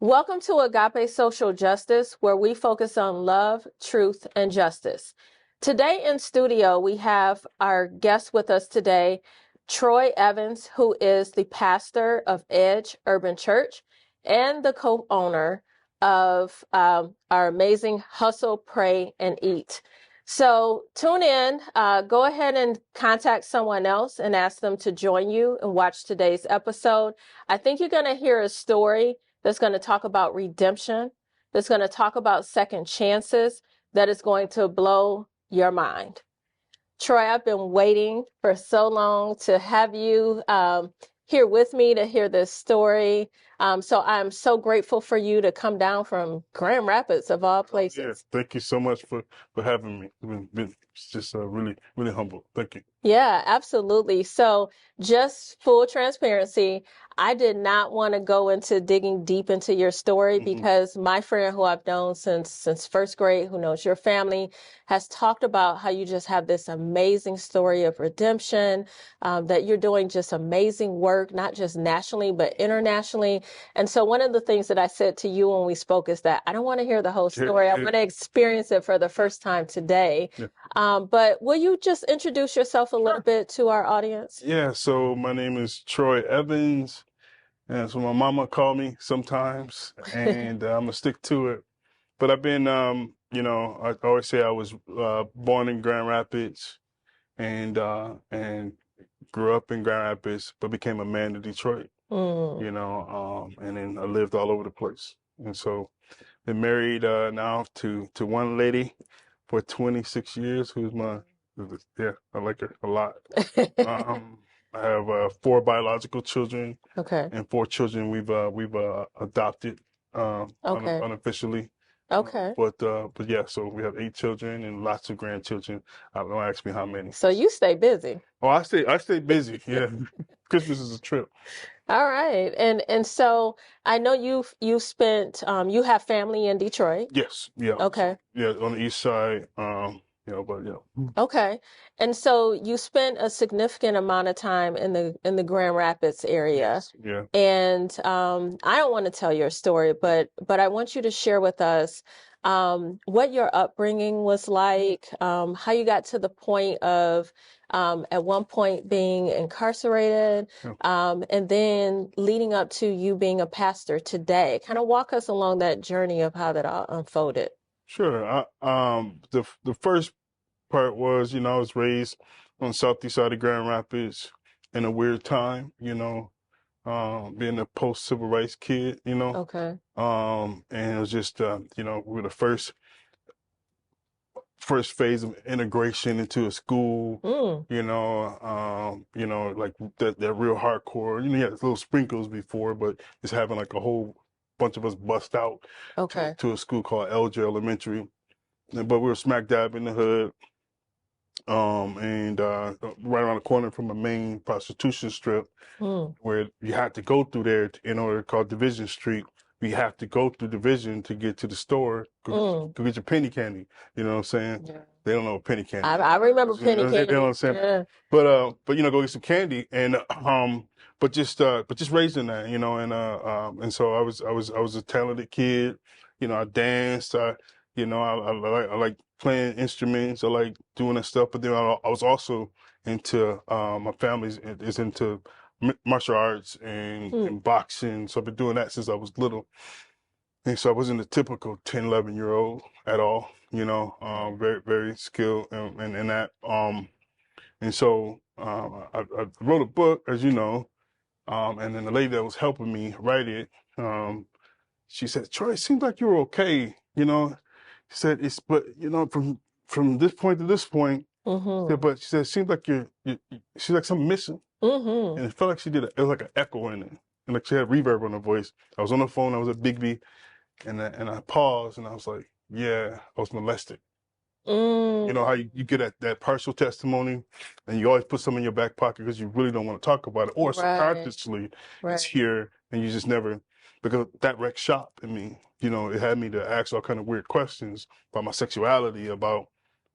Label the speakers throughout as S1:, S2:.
S1: Welcome to Agape Social Justice, where we focus on love, truth, and justice. Today in studio, we have our guest with us today, Troy Evans, who is the pastor of Edge Urban Church and the co-owner of our amazing Hustle, Pray, and Eat. So tune in, go ahead and contact someone else and ask them to join you and watch today's episode. I think you're going to hear a story that's going to talk about redemption, that's going to talk about second chances, that is going to blow your mind. Troy, I've been waiting for so long to have you here with me to hear this story. So I'm so grateful for you to come down from Grand Rapids, of all places.
S2: Yeah, thank you so much for having me. It's just really, really humble. Thank you.
S1: Yeah, absolutely. So just full transparency, I did not want to go into digging deep into your story because my friend who I've known since first grade, who knows your family, has talked about how you just have this amazing story of redemption, that you're doing just amazing work, not just nationally, but internationally. And so one of the things that I said to you when we spoke is that I don't want to hear the whole story. I want to experience it for the first time today.
S2: Yeah.
S1: But will you just introduce yourself a little bit to our audience?
S2: Yeah, so my name is Troy Evans, and that's what my mama called me sometimes, and I'm gonna stick to it. But I've been, I always say I was born in Grand Rapids and grew up in Grand Rapids, but became a man in Detroit, and then I lived all over the place. And so been married now to one lady for 26 years, yeah, I like her a lot. I have 4 biological children
S1: Okay.
S2: and 4 children we've adopted
S1: Okay.
S2: unofficially.
S1: Okay.
S2: But yeah, so we have 8 children and lots of grandchildren. Don't ask me how many.
S1: So you stay busy.
S2: Oh, I stay busy. Yeah, Christmas is a trip.
S1: All right. And so I know you spent you have family in Detroit.
S2: Yes, yeah,
S1: Okay.
S2: yeah, on the east side. But yeah.
S1: Okay. And so you spent a significant amount of time in the Grand Rapids area.
S2: Yes, yeah.
S1: And I don't want to tell your story, but I want you to share with us what your upbringing was like, how you got to the point of at one point being incarcerated, and then leading up to you being a pastor today. Kind of walk us along that journey of how that all unfolded.
S2: Sure. The first part was, I was raised on the southeast side of Grand Rapids in a weird time, being a post-civil rights kid,
S1: Okay.
S2: and it was just, we were the first phase of integration into a school, like that real hardcore. You had little sprinkles before, but just having like a whole bunch of us bust out
S1: Okay.
S2: to a school called Elger Elementary. But we were smack dab in the hood. And right around the corner from a main prostitution strip where you had to go through there in order, called Division Street. We have to go through Division to get to the store, go get your penny candy. You know what I'm saying?
S1: Yeah.
S2: They don't know what penny candy
S1: I remember
S2: is.
S1: penny
S2: They
S1: candy.
S2: know what I'm saying?
S1: Yeah.
S2: But go get some candy and but just raised in that, and so I was a talented kid. I danced. I like playing instruments. I like doing that stuff. But then I was also into my family is into martial arts and boxing. So I've been doing that since I was little. And so I wasn't a typical 10, 11-year-old at all. Very, very skilled in that. And so I wrote a book, as you know, and then the lady that was helping me write it, she said, "Troy, it seems like you're okay." She said, but from this point to this point, but she said, it seems like she's like something missing. And it felt like it was like an echo in it. And like she had reverb on her voice. I was on the phone, I was at Bigby, and I paused and I was like, yeah, I was molested. You know how you get that partial testimony and you always put some in your back pocket because you really don't want to talk about it, or subconsciously it's here and you just never, because that wrecked shop in me. It had me to ask all kind of weird questions about my sexuality, about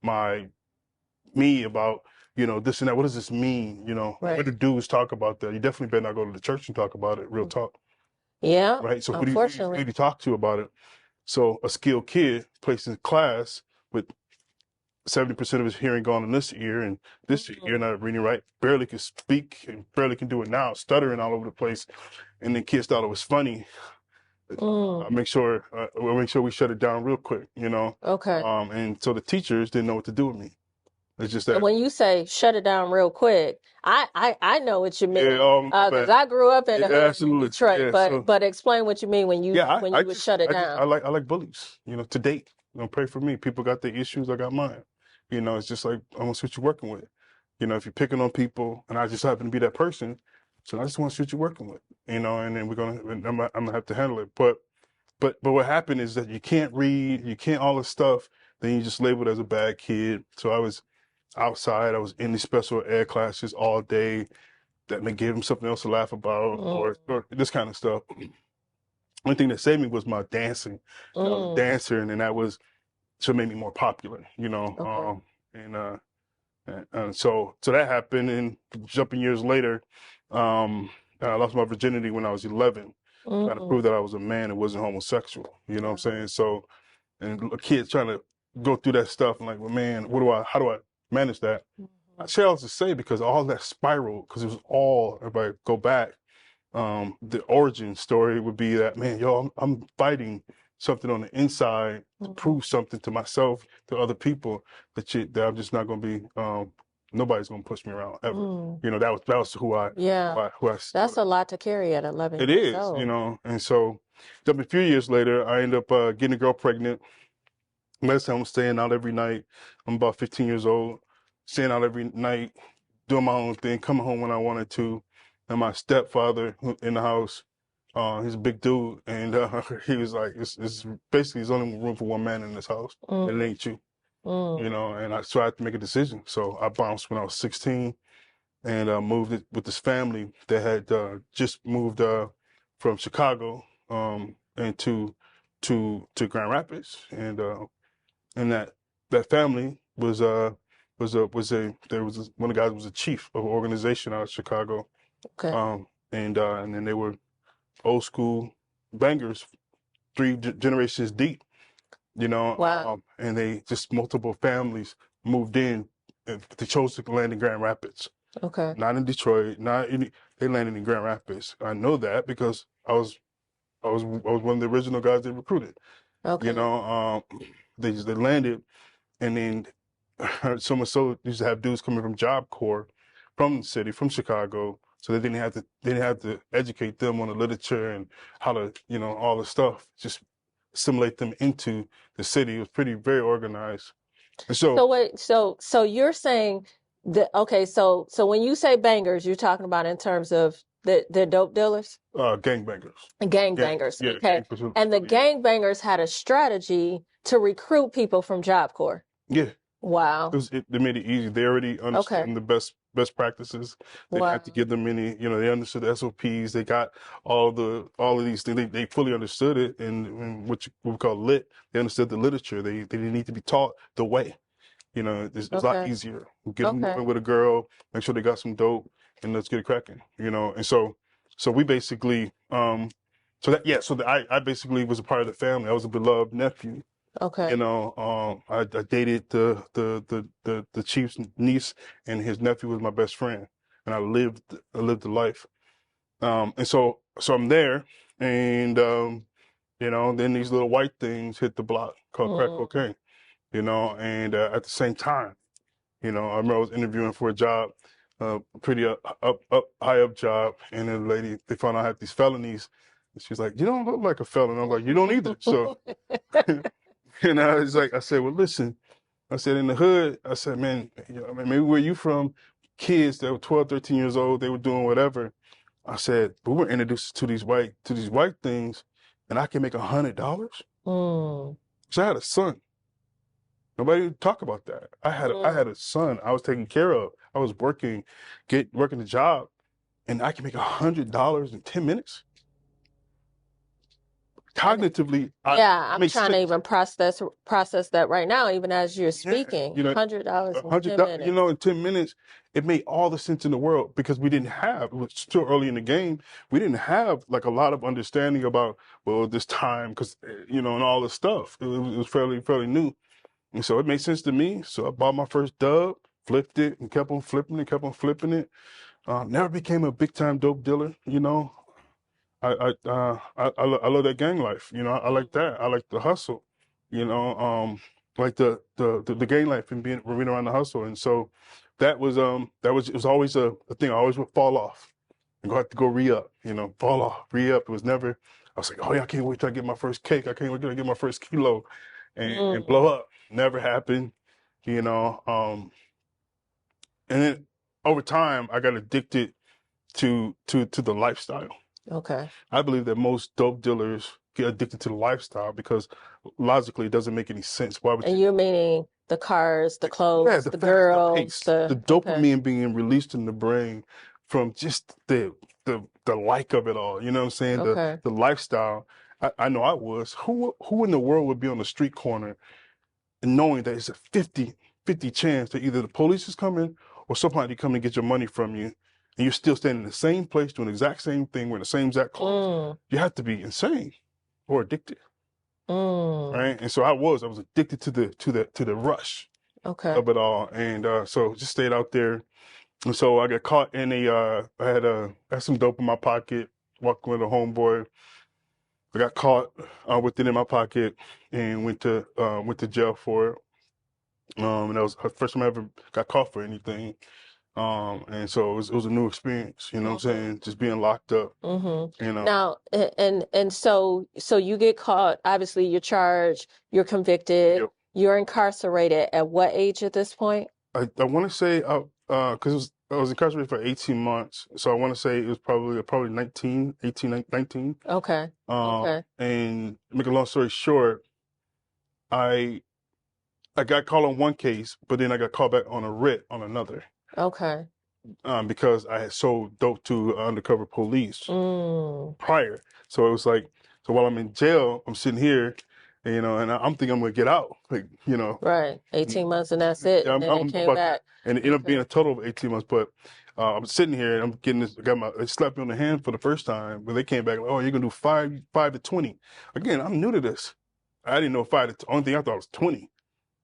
S2: about this and that. What does this mean? Where do dudes talk about that? You definitely better not go to the church and talk about it. Real talk.
S1: Yeah,
S2: right? So who
S1: unfortunately.
S2: do you talk to about it? So a skilled kid placed in class with 70% of his hearing gone in this ear and this ear not reading right, barely can speak and barely can do it now, stuttering all over the place. And then kids thought it was funny.
S1: Mm.
S2: We'll make sure we shut it down real quick, you know.
S1: Okay.
S2: And so the teachers didn't know what to do with me. It's just
S1: And
S2: that,
S1: when you say shut it down real quick, I know what you
S2: yeah,
S1: mean.
S2: my
S1: Because
S2: bad.
S1: I grew up in the
S2: Yeah,
S1: hood in
S2: absolutely.
S1: Detroit,
S2: Yeah. So
S1: but explain what you mean when you
S2: yeah,
S1: when you would shut it down.
S2: I like bullies, you know, to date. You know, pray for me. People got their issues, I got mine. You know, it's just like I want to see what you're working with. You know, if you're picking on people and I just happen to be that person, so I just want to see what you're working with. You know, and then I'm gonna have to handle it. But what happened is that you can't read, you can't all this stuff, then you just labeled as a bad kid. So I was outside, I was in these special ed classes all day that may give them something else to laugh about
S1: Mm.
S2: or this kind of stuff. One thing that saved me was my dancing. I was a
S1: Mm.
S2: dancer, and then that was to make me more popular, you know.
S1: Okay.
S2: And so that happened, and jumping years later, I lost my virginity when I was 11, trying to
S1: Mm.
S2: prove that I was a man and wasn't homosexual. You know what I'm
S1: Wow.
S2: saying? So, and a kid trying to go through that stuff, and like, well, man, how do I manage that? I
S1: Mhm.
S2: share all this to say because all that spiral, because it was all, if I go back, the origin story would be that, man, yo, I'm fighting something on the inside to
S1: Mhm.
S2: prove something to myself, to other people, that I'm just not going to be, nobody's going to push me around ever.
S1: Mm.
S2: You know, that was
S1: Yeah, that's a lot to carry at 11
S2: it
S1: years
S2: is, you
S1: old.
S2: know. And so, a few years later, I end up getting a girl pregnant. Last time I'm staying out every night. I'm about 15 years old, staying out every night, doing my own thing, coming home when I wanted to. And my stepfather in the house, he's a big dude, and he was like, it's basically there's only room for one man in this house, and it
S1: Mm.
S2: ain't you,
S1: Mm.
S2: you know. And so I had to make a decision. So I bounced when I was 16 and moved it with this family that had just moved from Chicago into to Grand Rapids, and that family one of the guys was a chief of an organization out of Chicago,
S1: Okay.
S2: and then they were old school bangers, three generations deep, you know,
S1: Wow.
S2: and they just multiple families moved in, and they chose to land in Grand Rapids,
S1: Okay.
S2: not in Detroit, not in they landed in Grand Rapids. I know that because I was one of the original guys they recruited, you
S1: Okay.
S2: know. They landed. And then so much so used to have dudes coming from Job Corps from the city, from Chicago. So they didn't have to educate them on the literature and how to, you know, all the stuff, just assimilate them into the city. It was very organized. And so
S1: So wait, so you're saying that okay, so when you say bangers, you're talking about in terms of the dope dealers?
S2: gangbangers.
S1: Gangbangers,
S2: Yeah,
S1: okay.
S2: gang pursuit.
S1: And the
S2: Yeah.
S1: gangbangers had a strategy to recruit people from Job Corps.
S2: Yeah.
S1: Wow.
S2: They made it easy. They already
S1: Okay.
S2: understand the best practices. They didn't
S1: Wow.
S2: have to give them any, you know, they understood the SOPs. They got all of these things. They fully understood it, and what we call lit. They understood the literature. They didn't need to be taught the way. You know, it's a lot
S1: Okay.
S2: easier. Get them
S1: Okay.
S2: moving with a girl, make sure they got some dope, and let's get it cracking. You know, and so we basically I basically was a part of the family. I was a beloved nephew. You
S1: Okay.
S2: know, I dated the chief's niece, and his nephew was my best friend, and I lived the life. And so I'm there, and you know, then these little white things hit the block called crack
S1: Mm.
S2: cocaine. You know, and at the same time, you know, I remember I was interviewing for a job, pretty high up job, and then the lady, they found out I had these felonies, and she's like, "You don't look like a felon." I'm like, "You don't either." So, and I said, "Well, listen." I said, in the hood, I said, man, you know, I mean, maybe where you from, kids that were 12, 13 years old, they were doing whatever. I said, but we're introduced to these white things, and I can make $100.
S1: Mm.
S2: So I had a son. Nobody would talk about that. I
S1: Mm.
S2: had a son I was taking care of. I was working the job, and I can make $100 in 10 minutes. cognitively,
S1: Yeah,
S2: it
S1: I'm
S2: makes
S1: trying to
S2: sense.
S1: even process that right now, even as you're
S2: Yeah,
S1: speaking.
S2: you know,
S1: $100 in 10
S2: you
S1: minutes.
S2: know, in 10 minutes, it made all the sense in the world because we didn't have, it was still early in the game. We didn't have like a lot of understanding about, well, this time, because, you know, and all this stuff. It was fairly new. And so it made sense to me. So I bought my first dub, flipped it, and kept on flipping it, kept on flipping it. Never became a big time dope dealer, you know. I love that gang life. You know, I like that. I like the hustle. You know, like the gang life and being around the hustle. And so it was always a thing. I always would fall off and have to go re up. You know, fall off, re up. It was never. I was like, oh yeah, I can't wait till I get my first cake. I can't wait till I get my first kilo, and
S1: Mm,
S2: blow up. Never happened. You know, and then over time, I got addicted to the lifestyle.
S1: okay.
S2: I believe that most dope dealers get addicted to the lifestyle because logically it doesn't make any sense. Why would
S1: And
S2: you?
S1: you're meaning the cars, the
S2: Yeah,
S1: clothes,
S2: the
S1: the
S2: fast, the
S1: girls,
S2: pace, the
S1: okay,
S2: dopamine being released in the brain from just the like of it all. You know what I'm saying?
S1: okay.
S2: The lifestyle. I know I was. Who in the world would be on the street corner and knowing that it's a 50-50 chance that either the police is coming or somebody come and get your money from you, and you're still standing in the same place doing the exact same thing wearing the same exact clothes?
S1: Mm,
S2: You have to be insane or addicted,
S1: mm,
S2: right? And so I was addicted to the rush
S1: okay,
S2: of it all, and so just stayed out there. And so I got caught in I had some dope in my pocket, walking with a homeboy. I got caught with it in my pocket and went to jail for it. And that was the first time I ever got caught for anything. And so it was a new experience, you know what I'm
S1: mm-hmm,
S2: saying? Just being locked up,
S1: mm-hmm.
S2: you know.
S1: Now, so you get caught, obviously you're charged, you're convicted,
S2: Yep.
S1: you're incarcerated at what age at this point?
S2: I want to say because I was incarcerated for 18 months, so I want to say it was probably 19, 18, 19.
S1: Okay, okay,
S2: And to make a long story short, I I got called on one case, but then I got called back on a writ on another,
S1: okay.
S2: because I had sold dope to undercover police
S1: Mm,
S2: prior. So it was like, so while I'm in jail, I'm sitting here, you know, and I'm thinking I'm gonna get out, like, you know,
S1: right. 18 months and that's it.
S2: yeah,
S1: And then it
S2: I'm
S1: came
S2: about that,
S1: back.
S2: and it ended up
S1: Okay.
S2: being a total of 18 months. But I'm sitting here and I'm getting this. They slapped me on the hand for the first time, but they came back like, oh, you're gonna do five to 20. Again, I'm new to this. I didn't know only thing I thought was 20.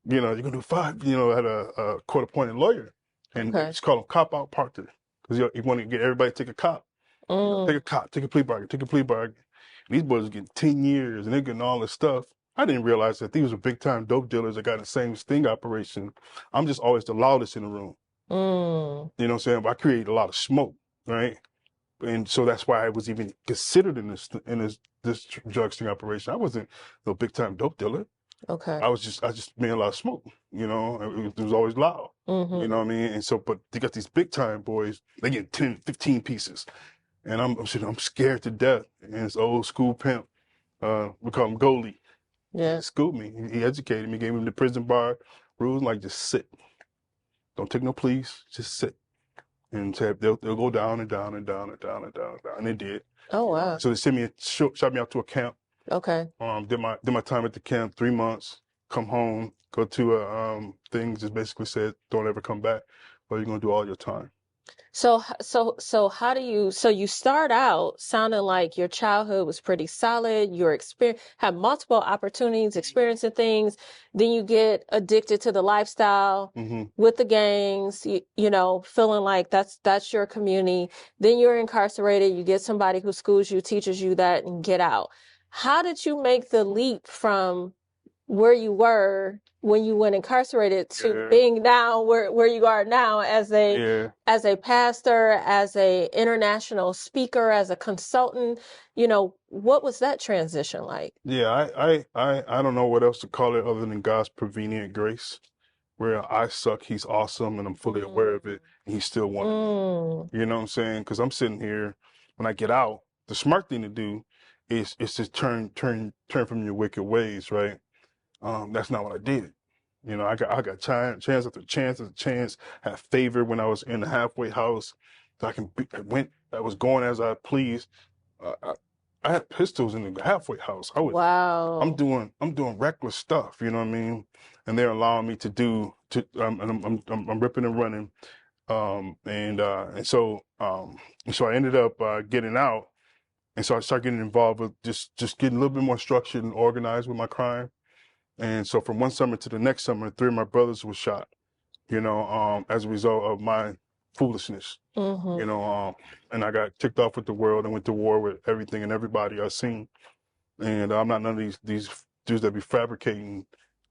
S2: You know, you're gonna do five. You know, I had a court appointed lawyer, and
S1: Okay.
S2: it's called a cop out partner because you want to get everybody to take a cop. You know, take a
S1: Mm,
S2: cop, take a plea bargain, take a plea bargain. And these boys are getting 10 years and they're getting all this stuff. I didn't realize that these were big time dope dealers that got the same sting operation. I'm just always the loudest in the room.
S1: mm,
S2: You know what I'm saying? But I created a lot of smoke, right? And so that's why I was even considered in this drug sting operation. I wasn't no big time dope dealer.
S1: okay.
S2: I just made a lot of smoke. You know, it was always loud. You
S1: Mm-hmm.
S2: know what I mean? And so, but they got these big time boys. They get 10, 15 pieces. And I'm scared to death. And it's old school pimp. We call him Goalie. He
S1: Yeah.
S2: schooled me. He educated me. Gave me the prison bar rules. Like just sit. Don't take no pleas. Just sit. And said they'll go down and down and down and down and down and down. And they did.
S1: Oh, wow.
S2: So they sent me shot me out to a camp.
S1: Okay.
S2: Did my time at the camp 3 months. Come home. Go to a thing. Just basically said don't ever come back. Or you're gonna do all your time.
S1: So how do you, so you start out sounding like your childhood was pretty solid, your experience, have multiple opportunities, experiencing things, then you get addicted to the lifestyle
S2: Hmm.
S1: with the gangs, you know, feeling like that's your community. Then you're incarcerated, you get somebody who schools you, teaches you that, and get out. How did you make the leap from where you were when you went incarcerated to
S2: Yeah.
S1: being now where you are now
S2: Yeah.
S1: as a pastor, as a international speaker, as a consultant? You know, what was that transition like?
S2: Yeah, I don't know what else to call it other than God's prevenient grace, where I suck, He's awesome, and I'm fully aware of it, and He still wanted me.
S1: Mm,
S2: You know what I'm saying? Because I'm sitting here, when I get out, the smart thing to do is to turn from your wicked ways, right? That's not what I did. You know, I got chance after chance after chance, had favor when I was in the halfway house, so I was going as I pleased. I I had pistols in the halfway house. I'm
S1: Wow.
S2: doing reckless stuff, you know what I mean? And they're allowing me to do and I'm ripping and running, and so I ended up getting out, and so I started getting involved with just getting a little bit more structured and organized with my crime. And so from one summer to the next summer, 3 of my brothers were shot, as a result of my foolishness,
S1: Mm-hmm.
S2: and I got ticked off with the world and went to war with everything and everybody I seen. And I'm not none of these dudes that be fabricating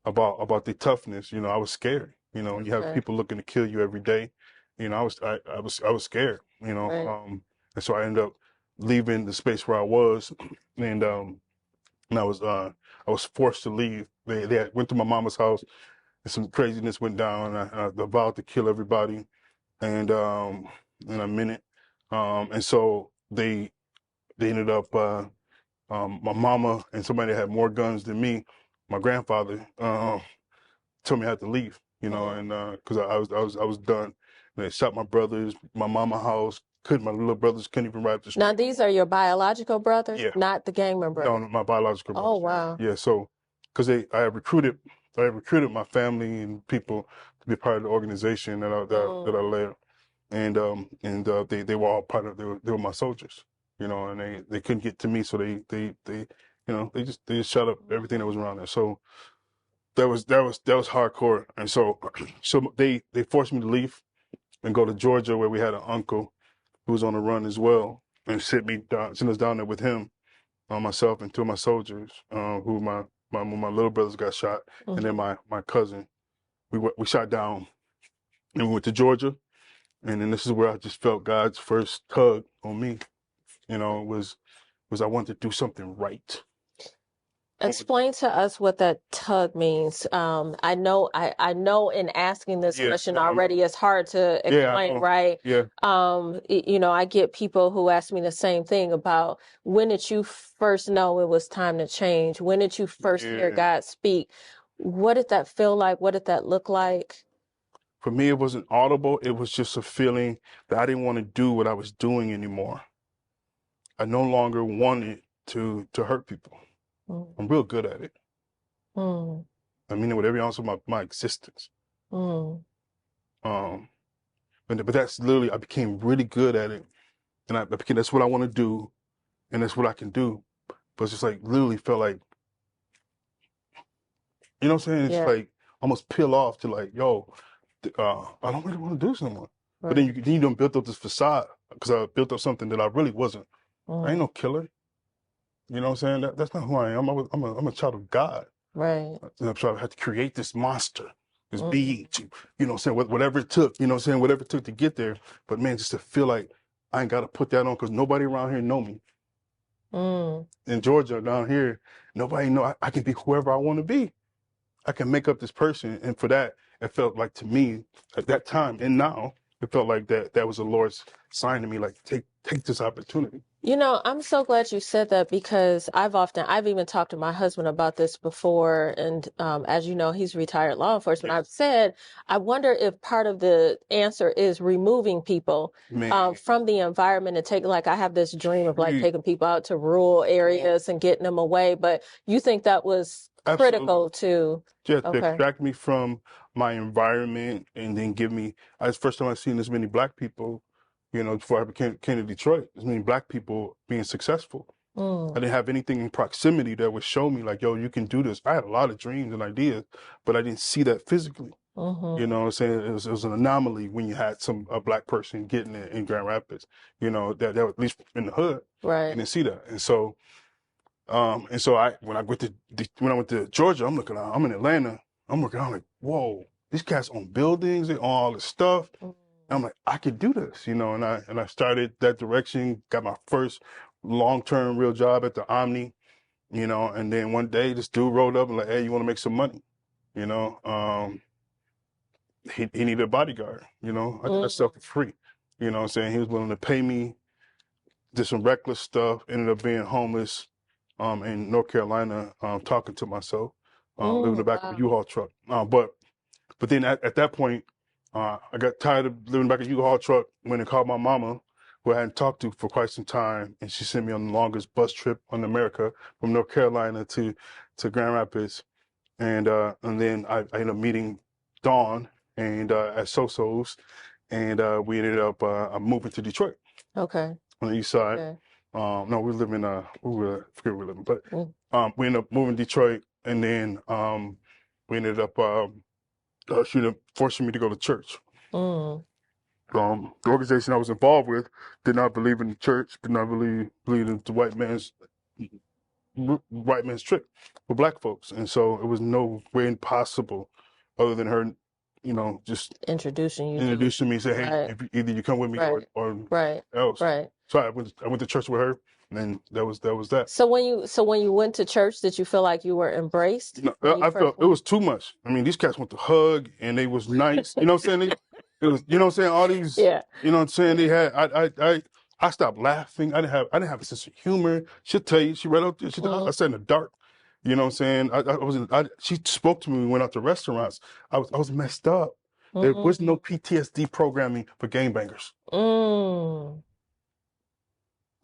S2: about their toughness. I was scared. When you have
S1: Okay.
S2: people looking to kill you every day, I was scared.
S1: Right.
S2: And so I ended up leaving the space where I was, and I was forced to leave. They went to my mama's house, and some craziness went down. And I vowed to kill everybody, and I meant it. And so they ended up. My mama and somebody that had more guns than me, my grandfather, told me I had to leave,
S1: Mm.
S2: and because I was done. And they shot my brothers, my mama house. My little brothers couldn't even ride up the
S1: Now,
S2: street.
S1: these are your biological brothers,
S2: Yeah,
S1: not the gang member.
S2: no, my biological
S1: Oh,
S2: brothers.
S1: wow.
S2: Yeah, so because I had recruited my family and people to be part of the organization that I
S1: Mm.
S2: led, and they were all part of they were my soldiers, and they couldn't get to me, so they just shut up everything that was around there. So that was hardcore, and so so they forced me to leave and go to Georgia, where we had an uncle who was on the run as well, and sent us down there with him, myself and 2 of my soldiers, who when my little brothers got shot, and then
S1: Mm-hmm.
S2: my cousin. We shot down, and we went to Georgia, and then this is where I just felt God's first tug on me. Was I wanted to do something right.
S1: Explain to us what that tug means. I know in asking this
S2: Yeah,
S1: question
S2: no,
S1: already, it's hard to
S2: yeah, I
S1: explain,
S2: know.
S1: right?
S2: Yeah,
S1: I get people who ask me the same thing about when did you first know it was time to change? When did you first hear
S2: yeah.
S1: God speak? What did that feel like? What did that look like?
S2: For me, it wasn't audible. It was just a feeling that I didn't want to do what I was doing anymore. I no longer wanted to hurt people.
S1: Mm,
S2: I'm real good at it.
S1: mm,
S2: I mean it with every ounce of my existence.
S1: mm.
S2: Um, but that's literally, I became really good at it, and I became, that's what I want to do, and that's what I can do. But it's just like literally felt like, what I'm saying? It's
S1: Yeah,
S2: like almost peel off to like, yo, I don't really want to do this anymore. But then
S1: right.
S2: you don't build up this facade, because I built up something that I really wasn't. I ain't
S1: Mm,
S2: no killer. You know what I'm saying? That's not who I am. I'm a child of God.
S1: right.
S2: And I'm sorry, I had to create this monster, this
S1: Mm,
S2: being to, whatever it took, whatever it took to get there. But man, just to feel like I ain't got to put that on, because nobody around here know me.
S1: mm.
S2: In Georgia, down here, nobody know I can be whoever I want to be. I can make up this person. And for that, it felt like, to me at that time and now, it felt like that was the Lord's sign to me, like, take this opportunity.
S1: I'm so glad you said that because I've even talked to my husband about this before. And as you know, he's retired law enforcement.
S2: Yeah.
S1: I've said, I wonder if part of the answer is removing people
S2: Man,
S1: from the environment and I have this dream of like
S2: you
S1: taking people out to rural
S2: come on.
S1: areas and getting them away. But you think that was
S2: Absolutely.
S1: critical to,
S2: You have to
S1: okay.
S2: extract me from my environment, and then give me. It's the first time I've seen this many black people, before I came to Detroit, as many black people being successful. I
S1: Mm,
S2: didn't have anything in proximity that would show me like, yo, you can do this. I had a lot of dreams and ideas, but I didn't see that physically. You
S1: mm-hmm,
S2: know what I'm saying? It was an anomaly when you had a black person getting it in Grand Rapids, that at least in the hood, you
S1: right.
S2: didn't see that. And so when I went to Georgia, I'm in Atlanta. I'm looking, I'm like, whoa, these cats own buildings, they own all this stuff.
S1: Mm,
S2: And I'm like, I could do this, and I started that direction, got my first long-term real job at the Omni, and then one day this dude rolled up and like, hey, you want to make some money? You know, he needed a bodyguard, I did that
S1: mm,
S2: stuff for free. You know what I'm saying? He was willing to pay me, did some reckless stuff, ended up being homeless, in North Carolina, talking to myself, living in the back of a
S1: wow.
S2: U-Haul truck. But then at that point, I got tired of living back in a U-Haul truck, went and called my mama, who I hadn't talked to for quite some time, and she sent me on the longest bus trip on America from North Carolina to Grand Rapids, and then I ended up meeting Dawn and at Soso's, and we ended up moving to Detroit
S1: Okay.
S2: on the east side.
S1: Okay.
S2: No, we live in I forget where we live, but
S1: Mm.
S2: we ended up moving to Detroit, and then we ended up she ended up forcing me to go to church.
S1: Mm.
S2: The organization I was involved with did not believe in the church, did not believe in the white man's trick for black folks, and so it was no way possible, other than her, just
S1: Introducing you to it.
S2: introducing me, and say, hey,
S1: Right.
S2: if either you come with me
S1: Right.
S2: or
S1: Right.
S2: else.
S1: Right.
S2: So I went to church with her, and then that was that.
S1: So when you went to church, did you feel like you were embraced when you
S2: I
S1: first
S2: felt it
S1: went?
S2: was too much. I mean, these cats want to hug, and they was nice. You know what I'm saying? It was, you know what I'm saying? All these,
S1: Yeah.
S2: you know what I'm saying? They had, I stopped laughing. I didn't have a sense of humor. She'll tell you, she right out there. I
S1: Mm.
S2: sat in the dark. You know what I'm saying? She spoke to me when we went out to restaurants. I was messed up. There was no
S1: Mm.
S2: PTSD programming for gangbangers.
S1: Mm.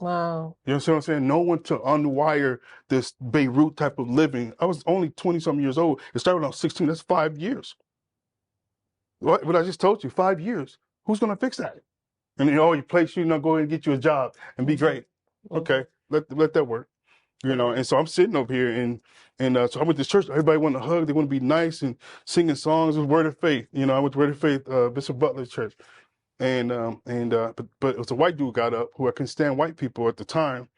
S1: Wow.
S2: You know what I'm saying? No one to unwire this Beirut type of living. I was only 20 something years old. It started when I was 16. That's 5 years. What I just told you, 5 years. Who's going to fix that? And you place you, go ahead and get you a job and be
S1: Mm-hmm.
S2: great. Okay, let that work. And so I'm sitting over here, and so I went to church. Everybody want to hug. They want to be nice and singing songs. It was Word of Faith. I went to Word of Faith, Bishop Butler's church, but it was a white dude got up who I couldn't stand white people at the time,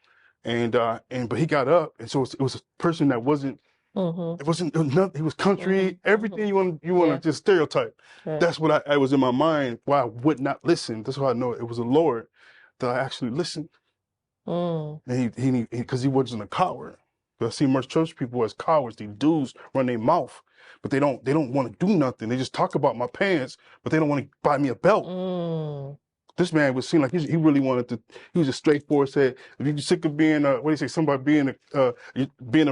S2: but he got up, and so it was a person that wasn't.
S1: Mm-hmm.
S2: It was nothing. He was country.
S1: Mm-hmm.
S2: Everything you
S1: Yeah.
S2: want to just stereotype.
S1: Right.
S2: That's what I was in my mind. Why I would not listen. That's how I know it was the Lord that I actually listened.
S1: Mm.
S2: And because he wasn't a coward. I see most church people as cowards. These dudes run their mouth, but they don't want to do nothing. They just talk about my pants, but they don't want to buy me a belt.
S1: Mm.
S2: This man would seem like he really wanted to. He was a straightforward. Said, if you're sick of being what do you say? Somebody being a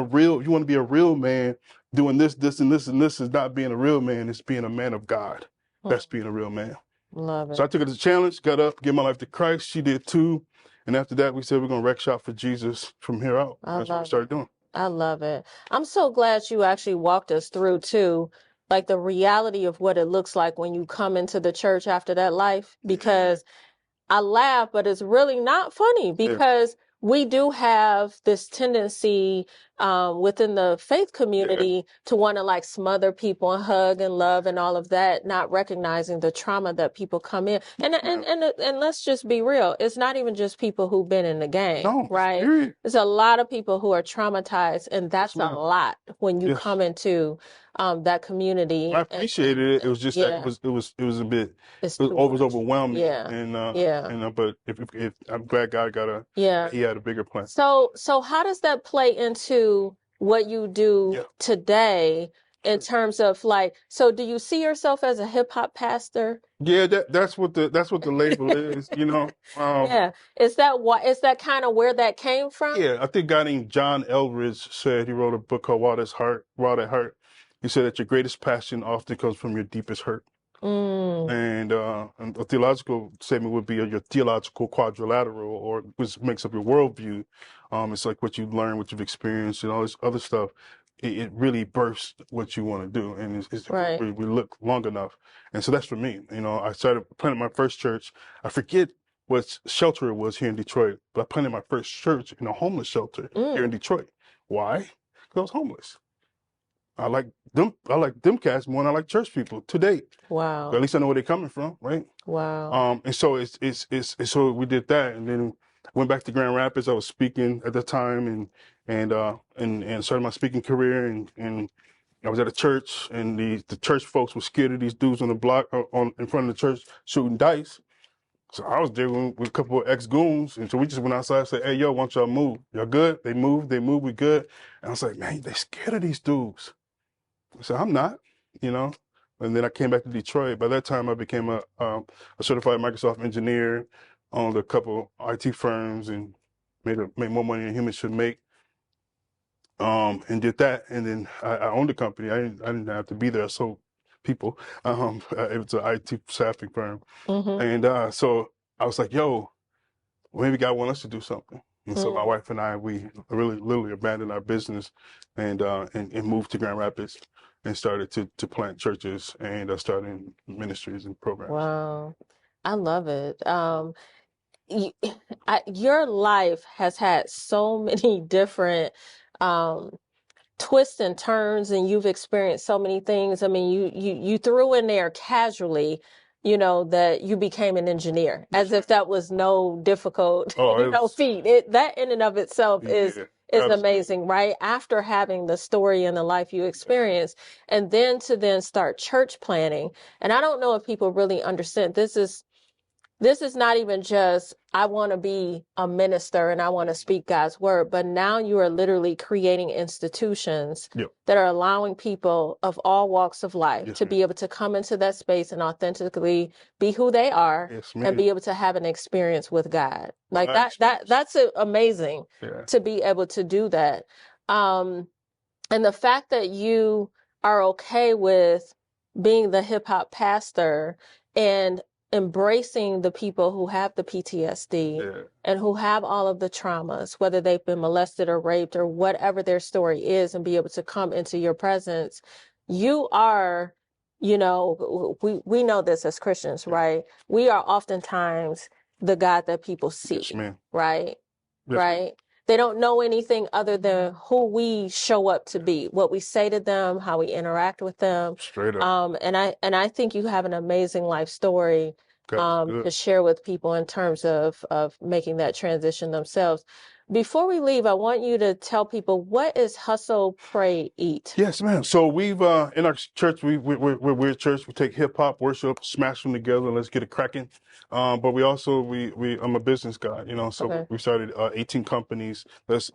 S2: real. You want to be a real man. Doing this, and this, and this is not being a real man. It's being a man of God. That's being a real man.
S1: Love it.
S2: So I took it as a challenge. Got up, gave my life to Christ. She did too. And after that, we said we're gonna wreck shop for Jesus from here out. That's what we started doing.
S1: I love it. I'm so glad you actually walked us through too, like the reality of what it looks like when you come into the church after that life, because I laugh, but it's really not funny because we do have this tendency within the faith community to want to like smother people and hug and love and all of that, not recognizing the trauma that people come in. And let's just be real. It's not even just people who've been in the gang,
S2: No,
S1: right?
S2: period.
S1: There's a lot of people who are traumatized, and that's a lot when you come into that community.
S2: I appreciated it. It was just that it was a bit.
S1: It's
S2: It was overwhelming.
S1: Yeah.
S2: But if I'm glad God he had a bigger plan.
S1: So how does that play into what you do today in terms of like, so do you see yourself as a hip hop pastor?
S2: Yeah, that's what the label is,
S1: Yeah. Is that kind of where that came from?
S2: Yeah, I think a guy named John Eldridge said, he wrote a book called Wild at Heart. He said that your greatest passion often comes from your deepest hurt.
S1: Mm.
S2: And a theological statement would be your theological quadrilateral, or which makes up your worldview. It's like what you learn, what you've experienced, and all this other stuff. It really bursts what you want to do, and
S1: Right.
S2: we look long enough. And so that's for me. I started planting my first church. I forget what shelter it was here in Detroit, but I planted my first church in a homeless shelter here in Detroit. Why? Because I was homeless. I like them cats more than I like church people to date.
S1: Wow.
S2: At least I know where they're coming from, right?
S1: Wow.
S2: And so it's so we did that, and then went back to Grand Rapids. I was speaking at the time, and started my speaking career, and I was at a church, and the church folks were scared of these dudes on the block in front of the church shooting dice. So I was there with a couple of ex-goons, and so we just went outside and said, hey, yo, why don't y'all move? Y'all good? They moved, we good. And I was like, man, they scared of these dudes. I said, I'm not, And then I came back to Detroit. By that time, I became a certified Microsoft engineer, owned a couple IT firms, and made more money than humans should make. And did that, and then I owned a company. I didn't have to be there. So people, it was an IT staffing firm,
S1: Mm-hmm.
S2: and so I was like, yo, maybe God wants us to do something. And so my
S1: Mm.
S2: wife and I, we really literally abandoned our business and moved to Grand Rapids and started to plant churches and starting ministries and programs.
S1: Wow. I love it. You, your life has had so many different um, twists and turns, and you've experienced so many things. I mean, you threw in there casually, that you became an engineer, as if that was no difficult,
S2: Oh, it was,
S1: feat. That in and of itself is
S2: yeah,
S1: is
S2: absolutely.
S1: amazing, right? After having the story and the life you experienced, and then start church planning. And I don't know if people really understand this is not even just, I want to be a minister and I want to speak God's word, but now you are literally creating institutions
S2: Yep.
S1: that are allowing people of all walks of life
S2: Yes,
S1: to
S2: ma'am.
S1: be able to come into that space and authentically be who they are
S2: Yes,
S1: and
S2: ma'am.
S1: be able to have an experience with God.
S2: What
S1: Like
S2: I experienced.
S1: that's amazing
S2: Yeah.
S1: to be able to do that. Um, and the fact that you are okay with being the hip hop pastor and embracing the people who have the PTSD
S2: Yeah.
S1: and who have all of the traumas, whether they've been molested or raped or whatever their story is, and be able to come into your presence, you are, we know this as Christians,
S2: Yeah.
S1: right? We are oftentimes the God that people
S2: Yes,
S1: see,
S2: ma'am.
S1: right?
S2: Yes, ma'am.
S1: Right? They don't know anything other than who we show up to be, what we say to them, how we interact with them.
S2: Straight up.
S1: And I think you have an amazing life story
S2: God is good.
S1: to share with people in terms of making that transition themselves. Before we leave, I want you to tell people, what is Hustle, Pray, Eat?
S2: Yes, ma'am. So we've in our church, we're a church. We take hip hop, worship, smash them together, and let's get it cracking. But we also we I'm a business guy, so
S1: Okay.
S2: we started 18 companies. That's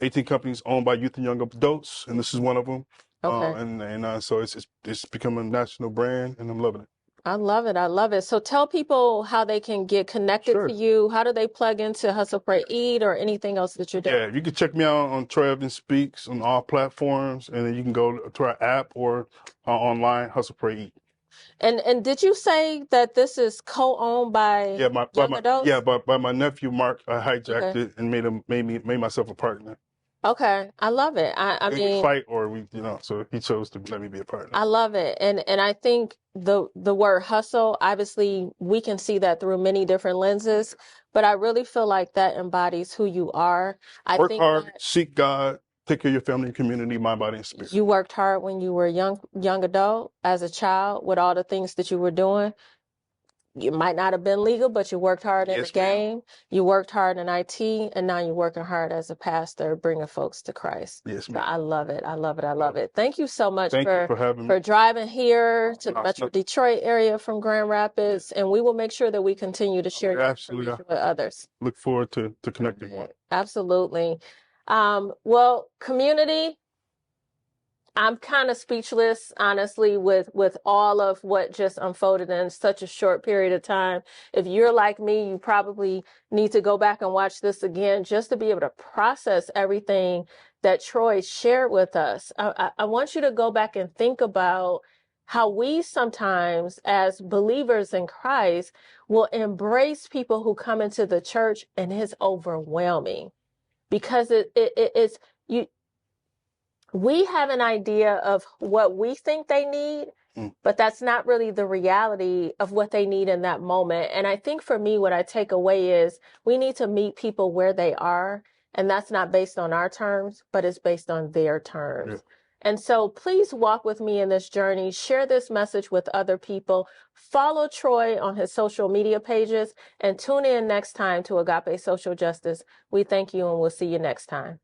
S2: 18 companies owned by youth and young adults, and this is one of them.
S1: Okay.
S2: So it's become a national brand, and I'm loving it.
S1: I love it. I love it. So tell people how they can get connected to
S2: Sure.
S1: you. How do they plug into Hustle, Pray, Eat, or anything else that you're doing?
S2: Yeah, you can check me out on Troy Evans Speaks on all platforms, and then you can go to our app or online, Hustle Pray Eat.
S1: And did you say that this is co-owned by
S2: Yeah,
S1: young adults?
S2: by my nephew Mark, I hijacked
S1: Okay.
S2: it and made myself a partner.
S1: Okay. I love it. I
S2: We
S1: mean,
S2: fight or so he chose to let me be a partner.
S1: I love it. And I think the word hustle, obviously we can see that through many different lenses, but I really feel like that embodies who you are. I
S2: Work
S1: think
S2: hard,
S1: that
S2: seek God, take care of your family and community, mind, body, and spirit.
S1: you worked hard when you were a young adult, as a child, with all the things that you were doing. You might not have been legal, but you worked hard in the
S2: Yes, ma'am.
S1: game. You worked hard in IT, and now you're working hard as a pastor, bringing folks to Christ.
S2: Yes,
S1: So
S2: ma'am.
S1: I love it. I love it. I love it. Thank you so much
S2: Thank you
S1: for
S2: for having me.
S1: for driving here to the
S2: No, it's
S1: Metro
S2: nothing.
S1: Detroit area from Grand Rapids, and we will make sure that we continue to share your
S2: Absolutely. I
S1: information with others.
S2: look forward to connecting more.
S1: Right. Absolutely. Well, community, I'm kind of speechless, honestly, with all of what just unfolded in such a short period of time. If you're like me, you probably need to go back and watch this again just to be able to process everything that Troy shared with us. I want you to go back and think about how we sometimes, as believers in Christ, will embrace people who come into the church, and it's overwhelming because it's you. We have an idea of what we think they need,
S2: Mm.
S1: but that's not really the reality of what they need in that moment. And I think for me, what I take away is we need to meet people where they are. And that's not based on our terms, but it's based on their terms.
S2: Yeah.
S1: And so please walk with me in this journey. Share this message with other people. Follow Troy on his social media pages and tune in next time to Agape Social Justice. We thank you and we'll see you next time.